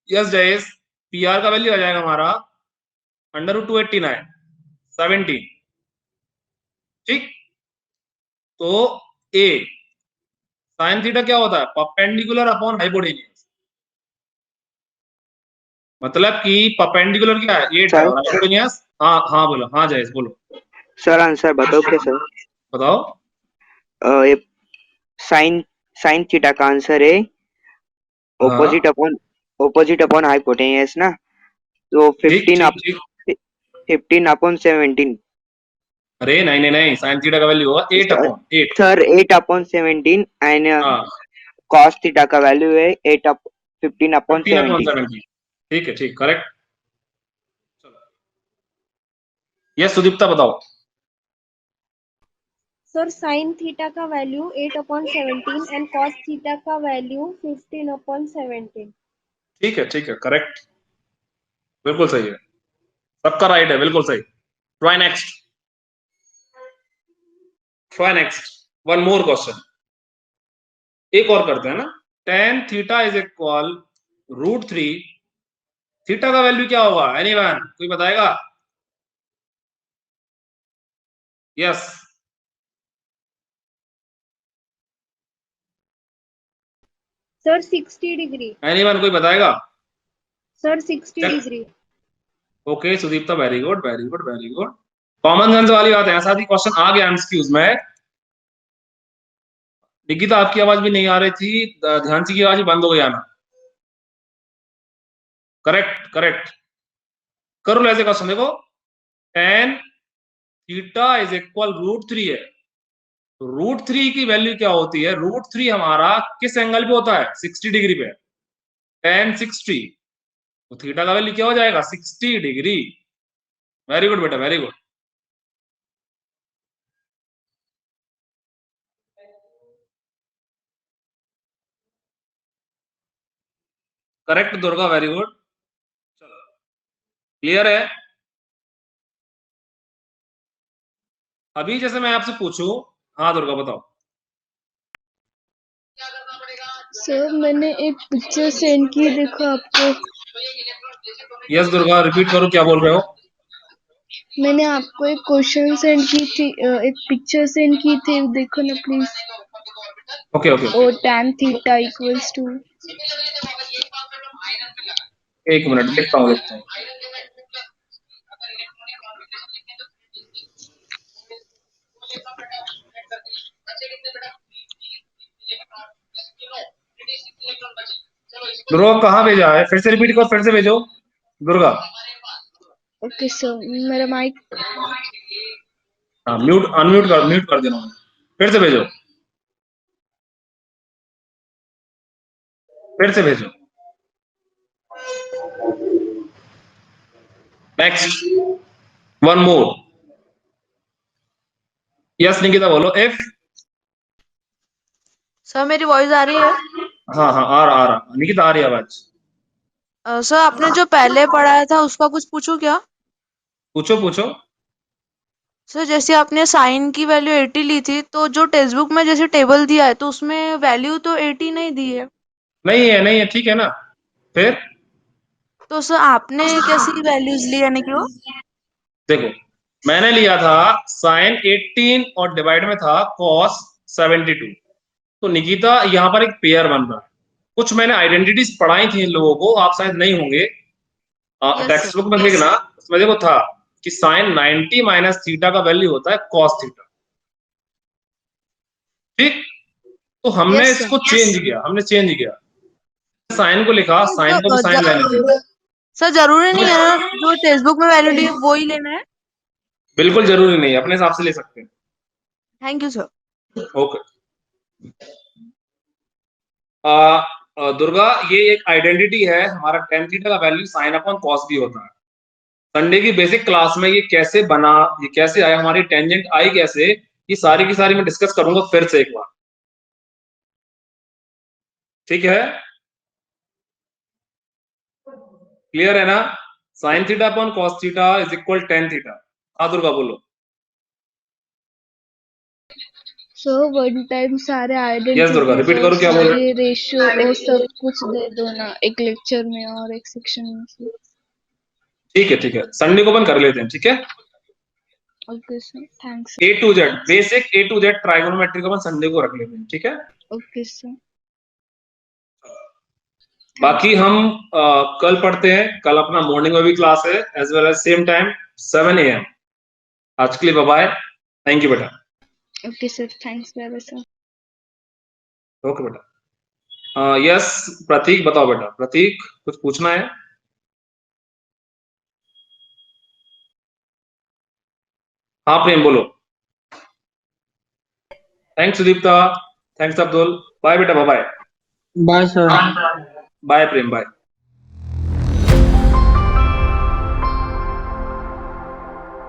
यस जयेश, PR का वैल्यू आ जाएगा हमारा √289, 17। ठीक, तो A साइन थीटा क्या होता है? परपेंडिकुलर अपॉन हाइपोटेन्यूज, मतलब कि परपेंडिकुलर क्या है? 8 है, और हाइपोटेन्यूज, हाँ हाँ बोलो, हाँ जयेश बोलो। सर आंसर बताओ क्या सर? बताओ। ये साइन थीटा का आंसर है ऑपोजिट अपॉन हाइपोटेन्यूज ना, तो 15/17। अरे नहीं नहीं, साइन थीटा का वैल्यू होगा 8/8 सर, 8/17 एंड कॉस थीटा का वैल्यू है 15/17। ठीक है, ठीक, करेक्ट। चलो, यस सुदीप्ता बताओ। सर साइन थीटा का वैल्यू 8/17 एंड कॉस थीटा का वैल्यू 15/17। ठीक है, ठीक है, करेक्ट, बिल्कुल सही है, सबका राइट है, बिल्कुल सही। Try next, one more question, एक और करते हैं ना। tan theta is equal √3, theta का वैल्यू क्या होगा? एनीवन, कोई बताएगा? Yes, sir 60 degree. एनीवन, कोई बताएगा? Sir 60 degree. Okay Sudipta, very good very good very good. Common sense वाली बात है, ऐसा भी क्वेश्चन आ गया एमसीक्यूज में, निकिता आपकी आवाज भी नहीं आ रही थी, ध्यानसी की आवाज भी बंद हो गई आना। Correct correct. करो ऐसे क्वेश्चन, देखो tan थीटा इज इक्वल √3 है, तो √3 की वैल्यू क्या होती है? √3 हमारा किस एंगल पे होता है? 60 डिग्री पे। tan 60, तो थीटा का वैल्यू क्या हो जाएगा? 60 डिग्री। वेरी गुड बेटा, very good. Correct Durga, very good. चलो क्लियर है। अभी जैसे मैं आपसे पूछूं, हाँ दुर्गा बताओ। सर मैंने एक पिक्चर सेंड की, देखो आपको। यस दुर्गा, रिपीट करो, क्या बोल रहे हो? मैंने आपको एक क्वेश्चन सेंड की थी, एक पिक्चर सेंड की थी, देखो ना प्लीज। ओके ओके और tan थीटा इक्वल्स टू। एक मिनट, देखता हूँ देखता हूँ। दुर्गा कहाँ भेजा है? फिर से रिपीट करो, फिर से भेजो दुर्गा। ओके सर, मेरा माइक। हाँ म्यूट म्यूट कर देना, फिर से भेजो, फिर से भेजो। Next, one more. Yes Nikita बोलो। इफ, सर मेरी वॉइस आ रही है? हाँ हाँ आ रहा निकिता, आ रही है आवाज। सर आपने जो पहले पढ़ाया था उसका कुछ पूछूं क्या? पूछो पूछो। सर जैसे आपने साइन की वैल्यू 80 ली थी, तो जो टेक्स्ट बुक में जैसे टेबल दिया है तो उसमें वैल्यू तो 80 नहीं दी है। नहीं है, ठीक है ना। फिर तो सर आपने कैसी वैल्यूज ली, यानी कि वो? देखो, मैंने लिया था साइन 18 और डिवाइड में था कॉस 72। तो निकिता यहाँ पर एक पेयर बन रहा है। कुछ मैंने आइडेंटिटीज पढ़ाई थी इन लोगों को, आप शायद नहीं होंगे। Yes text sir. बुक में देखना, उसमें देखो था कि साइन 90 माइनस थीटा का वैल्यू होता है कॉस थीटा। ठीक, तो हमने यस सर। इसको चेंज किया, हमने चेंज किया, साइन को लिखा, नहीं साइन को भी तो साइन रहने दिया। सर जरूरी नहीं है ना जो टेक्स्ट बुक में वैल्यू दी है वो ही लेना है? बिल्कुल जरूरी नहीं है, अपने हिसाब से ले सकते हैं। Thank you sir. Okay. Durga, ये एक आइडेंटिटी है हमारा, tan थीटा का वैल्यू साइन अपॉन कॉस भी होता है। संडे की बेसिक क्लास में ये कैसे बना, ये कैसे आया, हमारी टेंजेंट आई कैसे, ये सारी की सारी मैं डिस्कस करूंगा फिर से एक बार। ठीक है, क्लियर है ना? Sine theta upon cos theta is equal tan theta. हाँ दुर्गा बोलो। सो वन टाइम सारे यस दुर्गा, आइडेंटिटीज रिपीट और करो, क्या बोल रहे सारे हो? रेशियो और सब कुछ दे दो ना, एक लेक्चर में और एक सेक्शन में से। ठीक है, संडे को अपन कर लेते हैं, ठीक है। Okay sir, thanks. A to Z, basic A to Z trigonometry को अपन संडे को रख लेते हैं, ठीक है। Okay sir. बाकी हम कल पढ़ते हैं, कल अपना मॉर्निंग में भी क्लास है, as well as same time 7 AM। आज के लिए बाय बाय, थैंक यू बेटा। Okay sir, thanks, bye bye sir. Okay बेटा। यस प्रतीक बताओ बेटा, प्रतीक कुछ पूछना है? हाँ प्रेम बोलो। Thanks Sudipta, thanks Abdul, bye बेटा, bye bye. Bye sir. Bye Prem, bye.